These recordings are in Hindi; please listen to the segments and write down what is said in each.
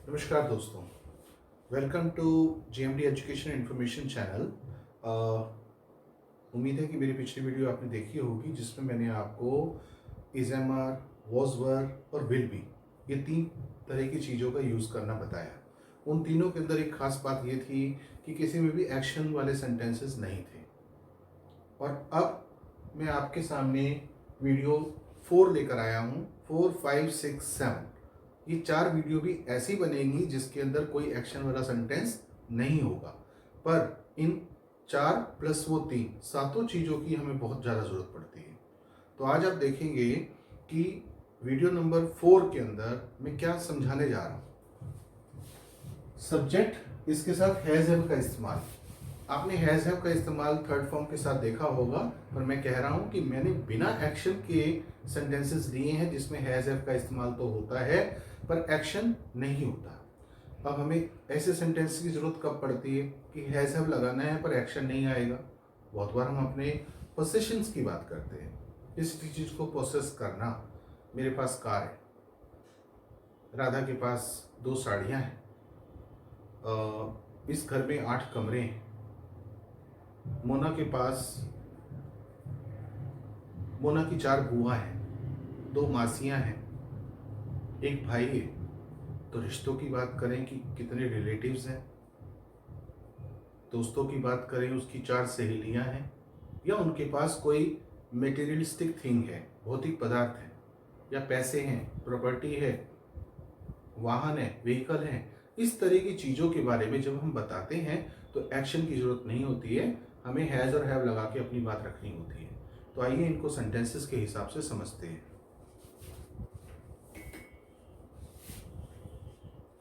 नमस्कार दोस्तों, welcome to GMD education information channel. उम्मीद है कि मेरी पिछली वीडियो आपने देखी होगी जिसमें मैंने आपको इज़एमआर, वॉजवर और विल बी ये 3 तरह की चीज़ों का यूज़ करना बताया। उन तीनों के अंदर एक खास बात ये थी कि किसी में भी एक्शन वाले सेंटेंसेस नहीं थे। और अब मैं आपके सामने वीडियो 4 लेकर आया हूँ। 4, 5, 6, 7 ये 4 वीडियो भी ऐसी बनेंगी जिसके अंदर कोई एक्शन वाला सेंटेंस नहीं होगा, पर इन 4 प्लस वो 3 सातों चीज़ों की हमें बहुत ज़्यादा ज़रूरत पड़ती है। तो आज आप देखेंगे कि वीडियो नंबर 4 के अंदर मैं क्या समझाने जा रहा हूँ। सब्जेक्ट, इसके साथ हैज़ हैव का इस्तेमाल। आपने हैज़ हैव का इस्तेमाल थर्ड फॉर्म के साथ देखा होगा, पर मैं कह रहा हूँ कि मैंने बिना एक्शन के सेंटेंसेस दिए हैं जिसमें हैज़ हैव का इस्तेमाल तो होता है पर एक्शन नहीं होता। अब हमें ऐसे सेंटेंस की ज़रूरत कब पड़ती है कि हैज़ हैव लगाना है पर एक्शन नहीं आएगा। बहुत बार हम अपने पोसेशंस की बात करते हैं, इस चीज़ को प्रोसेस करना। मेरे पास कार है, राधा के पास 2 साड़ियाँ हैं, इस घर में 8 कमरे हैं, मोना के पास मोना की 4 बुआ हैं, 2 मासियाँ हैं, एक भाई है। तो रिश्तों की बात करें कि कितने रिलेटिव्स हैं, दोस्तों की बात करें उसकी 4 सहेलियां हैं, या उनके पास कोई मेटेरियलिस्टिक थिंग है, भौतिक पदार्थ है, या पैसे हैं, प्रॉपर्टी है, वाहन है, व्हीकल है। इस तरह की चीज़ों के बारे में जब हम बताते हैं तो एक्शन की ज़रूरत नहीं होती है, हमें हैज़ और हैव लगा के अपनी बात रखनी होती है। तो आइए इनको सेंटेंसेस के हिसाब से समझते हैं।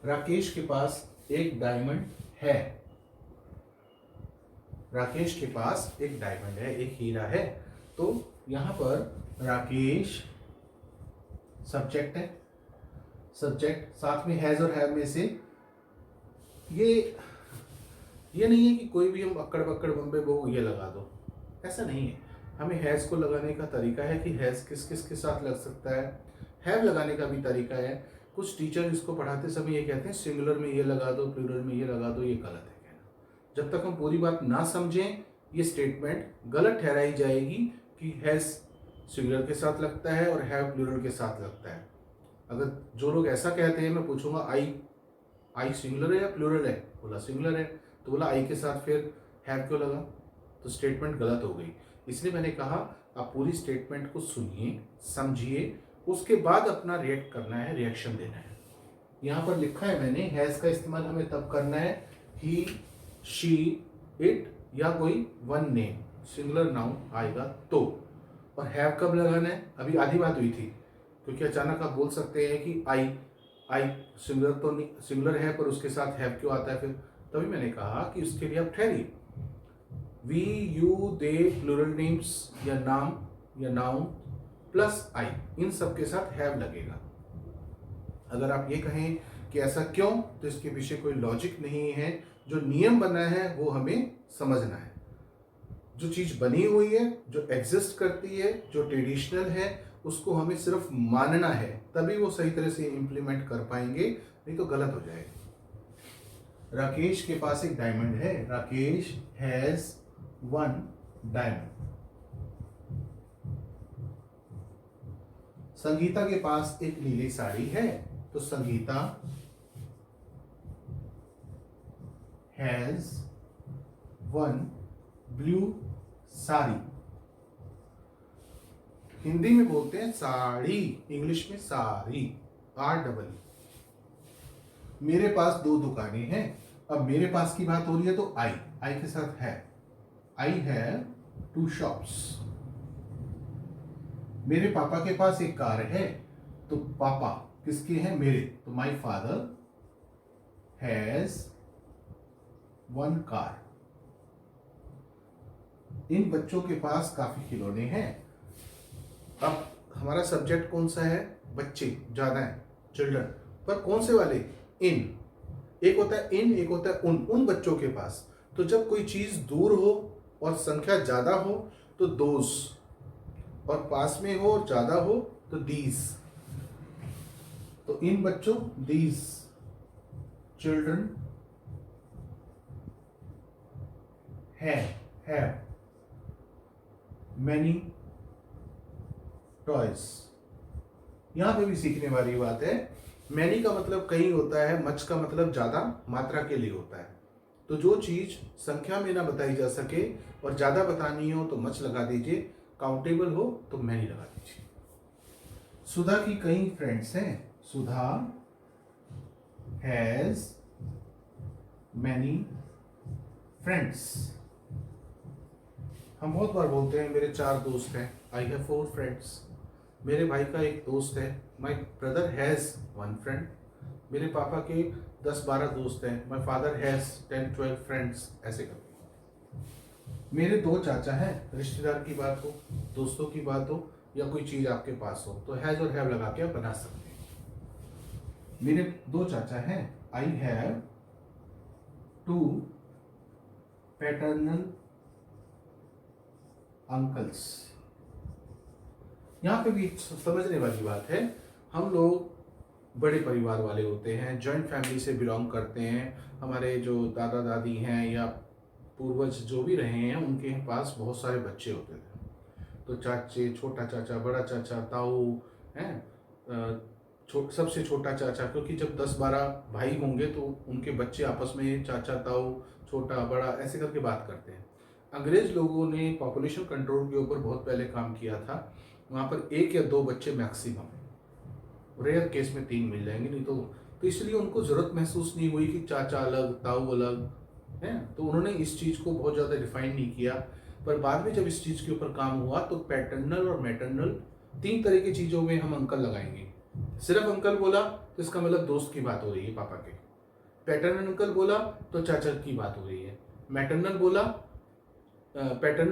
राकेश के पास एक डायमंड है। राकेश के पास एक डायमंड है, एक हीरा है। तो यहां पर राकेश सब्जेक्ट है, सब्जेक्ट साथ में हैज और हैव में से ये नहीं है कि कोई भी हम अक्कड़ बक्कड़ बम्बे बो ये लगा दो, ऐसा नहीं है। हमें हैज को लगाने का तरीका है कि हैज किस किस के साथ लग सकता है। हैव लगाने का भी तरीका है। कुछ टीचर इसको पढ़ाते समय ये कहते हैं सिंगुलर में ये लगा दो, प्लूरल में ये लगा दो, ये गलत है कहना। जब तक हम पूरी बात ना समझें ये स्टेटमेंट गलत ठहराई जाएगी कि हैज सिंगुलर के साथ लगता है और हैव प्लूरल के साथ लगता है। अगर जो लोग ऐसा कहते हैं, मैं पूछूंगा आई सिंगुलर है या प्लूरल है, बोला सिंगुलर है, तो बोला आई के साथ फिर हैव क्यों लगा, तो स्टेटमेंट गलत हो गई। इसलिए मैंने कहा आप पूरी स्टेटमेंट को सुनिए, समझिए, उसके बाद अपना रिएक्ट करना है, रिएक्शन देना है। यहाँ पर लिखा है मैंने हैज़ का इस्तेमाल हमें तब करना है ही, शी, इट या कोई वन नेम सिंगुलर नाउन आएगा तो। और हैव कब लगाना है, अभी आधी बात हुई थी, क्योंकि अचानक आप बोल सकते हैं कि आई सिंगुलर तो नहीं, सिंगुलर है पर उसके साथ हैव क्यों आता है फिर। तभी मैंने कहा कि उसके लिए आप ठहरिए। We, you, they, plural names या नाम या नाउन प्लस आई, इन सब के साथ हैव लगेगा। अगर आप ये कहें कि ऐसा क्यों, तो इसके पीछे कोई लॉजिक नहीं है। जो नियम बना है वो हमें समझना है। जो चीज़ बनी हुई है, जो एग्जिस्ट करती है, जो ट्रेडिशनल है, उसको हमें सिर्फ मानना है, तभी वो सही तरह से इम्प्लीमेंट कर पाएंगे, नहीं तो गलत हो जाएगा। राकेश के पास एक डायमंड है। Rakesh has 1 diamond. संगीता के पास एक नीली साड़ी है, तो संगीता हैज 1 ब्लू साड़ी। हिंदी में बोलते हैं साड़ी, इंग्लिश में साड़ी, REE। मेरे पास 2 दुकानें हैं। अब मेरे पास की बात हो रही है तो आई के साथ है, आई हैव 2 शॉप्स। मेरे पापा के पास एक कार है, तो पापा किसके हैं, मेरे, तो माई फादर हैज 1 कार। इन बच्चों के पास काफी खिलौने हैं। अब हमारा सब्जेक्ट कौन सा है, बच्चे ज्यादा हैं, चिल्ड्रन, पर कौन से वाले, इन। एक होता है इन, एक होता है उन बच्चों के पास। तो जब कोई चीज दूर हो और संख्या ज्यादा हो तो दोज, और पास में हो और ज्यादा हो तो दीज। तो इन बच्चों these, children have many toys. यहां पे भी सीखने वाली बात है। मैनी का मतलब कई होता है, मच का मतलब ज्यादा, मात्रा के लिए होता है। तो जो चीज संख्या में ना बताई जा सके और ज्यादा बतानी हो तो मच लगा दीजिए, काउंटेबल हो तो मैनी लगा दीजिए। सुधा की कई फ्रेंड्स हैं। सुधा हैज मैनी फ्रेंड्स। हम बहुत बार बोलते हैं मेरे 4 दोस्त हैं, आई हैव 4 फ्रेंड्स। मेरे भाई का एक दोस्त है, माई ब्रदर हैज़ 1 फ्रेंड। मेरे पापा के 10-12 दोस्त हैं, माई फादर हैज़ 10-12 फ्रेंड्स। ऐसे करके मेरे 2 चाचा हैं, रिश्तेदार की बात हो, दोस्तों की बात हो, या कोई चीज़ आपके पास हो तो हैज़ और हैव लगा के आप बना सकते हैं। मेरे 2 चाचा हैं, आई हैव 2 पैटर्नल अंकल्स। यहाँ पे भी समझने वाली बात है, हम लोग बड़े परिवार वाले होते हैं, जॉइंट फैमिली से बिलोंग करते हैं। हमारे जो दादा दादी हैं या पूर्वज जो भी रहे हैं, उनके पास बहुत सारे बच्चे होते थे। तो चाचे, छोटा चाचा, बड़ा चाचा, ताऊ हैं, सबसे छोटा चाचा, क्योंकि जब 10-12 भाई होंगे तो उनके बच्चे आपस में चाचा, ताऊ, छोटा, बड़ा ऐसे करके बात करते हैं। अंग्रेज लोगों ने पॉपुलेशन कंट्रोल के ऊपर बहुत पहले काम किया था। वहाँ पर 1 या 2 बच्चे मैक्सिमम, रेयर केस में 3 मिल जाएंगे, नहीं तो इसलिए उनको ज़रूरत महसूस नहीं हुई कि चाचा अलग, ताऊ अलग है। तो उन्होंने इस चीज़ को बहुत ज़्यादा डिफाइन नहीं किया। पर बाद में जब इस चीज़ के ऊपर काम हुआ तो पैटर्नल और मैटरनल 3 तरह की चीज़ों में हम अंकल लगाएंगे। सिर्फ अंकल बोला तो इसका मतलब दोस्त की बात हो रही है, पापा के। पैटर्नल अंकल बोला तो चाचा की बात हो रही है। पैटर्नल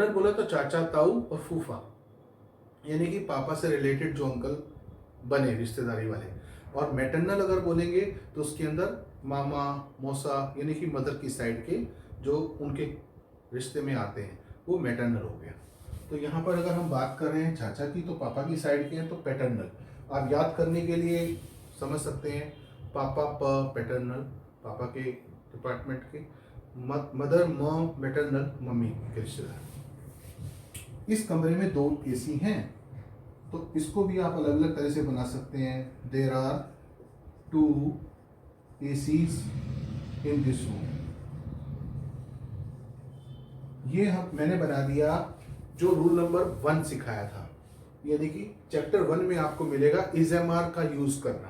बोला तो चाचा, ताऊ और फूफा, यानी कि पापा से रिलेटेड जो अंकल बने रिश्तेदारी वाले। और मैटरनल अगर बोलेंगे तो उसके अंदर मामा, मौसा, यानी कि मदर की साइड के जो उनके रिश्ते में आते हैं, वो मैटरनल हो गया। तो यहाँ पर अगर हम बात कर रहे हैं चाचा की तो पापा की साइड के हैं तो पैटर्नल। आप याद करने के लिए समझ सकते हैं, पापा पैटर्नल, पापा के डिपार्टमेंट के, मदर मैटरनल, मम्मी के रिश्तेदार। इस कमरे में 2 एसी हैं, तो इसको भी आप अलग अलग तरह से बना सकते हैं। There are 2 ACs in this room. ये मैंने बना दिया जो रूल नंबर 1 सिखाया था, यानी कि चैप्टर 1 में आपको मिलेगा इज एम आर का यूज करना।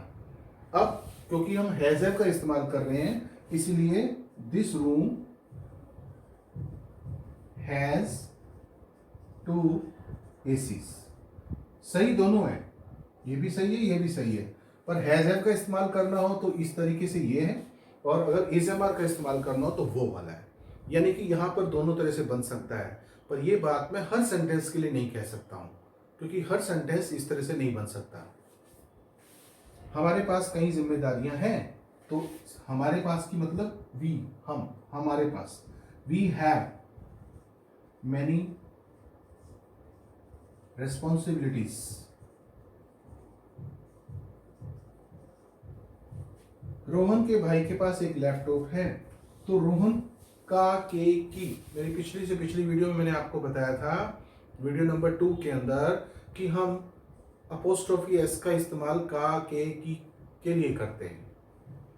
अब क्योंकि हम हैज हैव का इस्तेमाल कर रहे हैं, इसलिए दिस रूम हैज 2 एसीज। सही दोनों है, ये भी सही है, ये भी सही है। पर हैज हैव का इस्तेमाल करना हो तो इस तरीके से ये है, और अगर इज एम आर का इस्तेमाल करना हो तो वो वाला है। यानी कि यहाँ पर दोनों तरह से बन सकता है। पर ये बात मैं हर सेंटेंस के लिए नहीं कह सकता हूँ, क्योंकि हर सेंटेंस इस तरह से नहीं बन सकता। हमारे पास कई जिम्मेदारियां हैं, तो हमारे पास की मतलब वी, हमारे पास, we have many responsibilities. Rohan के भाई के पास एक लैपटॉप है, तो रोहन का के की, मेरी पिछली से पिछली वीडियो में मैंने आपको बताया था, वीडियो नंबर 2 के अंदर, कि हम अपोस्ट्रोफी एस का इस्तेमाल का के की के लिए करते हैं।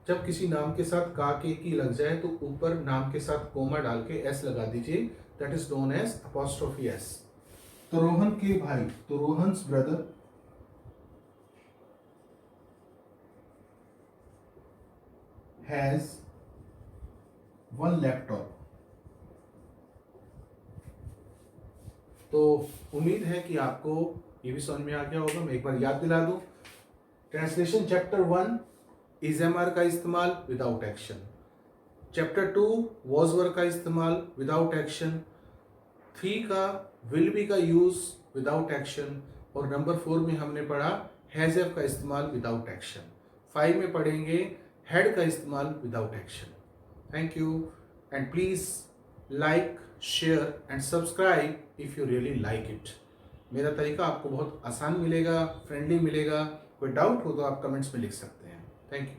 जब किसी नाम के साथ का के की लग जाए तो ऊपर नाम के साथ कोमा डाल के एस लगा दीजिए, that is known as apostrophe S. तो रोहन के भाई, तो रोहन्स ब्रदर हैज 1 लैपटॉप। तो उम्मीद है कि आपको ये भी समझ में आ गया होगा। मैं एक बार याद दिला दूं, translation chapter 1 is am are का इस्तेमाल without action, chapter 2 was were का इस्तेमाल विदाउट एक्शन, 3 का विल बी का यूज विदाउट एक्शन, और नंबर 4 में हमने पढ़ा हैज हैव का इस्तेमाल विदाउट एक्शन। 5 में पढ़ेंगे हैड का इस्तेमाल without action. Thank you, and please like, share and subscribe if you really like it. मेरा तरीका आपको बहुत आसान मिलेगा, फ्रेंडली मिलेगा। कोई डाउट हो तो आप कमेंट्स में लिख सकते हैं। Thank you.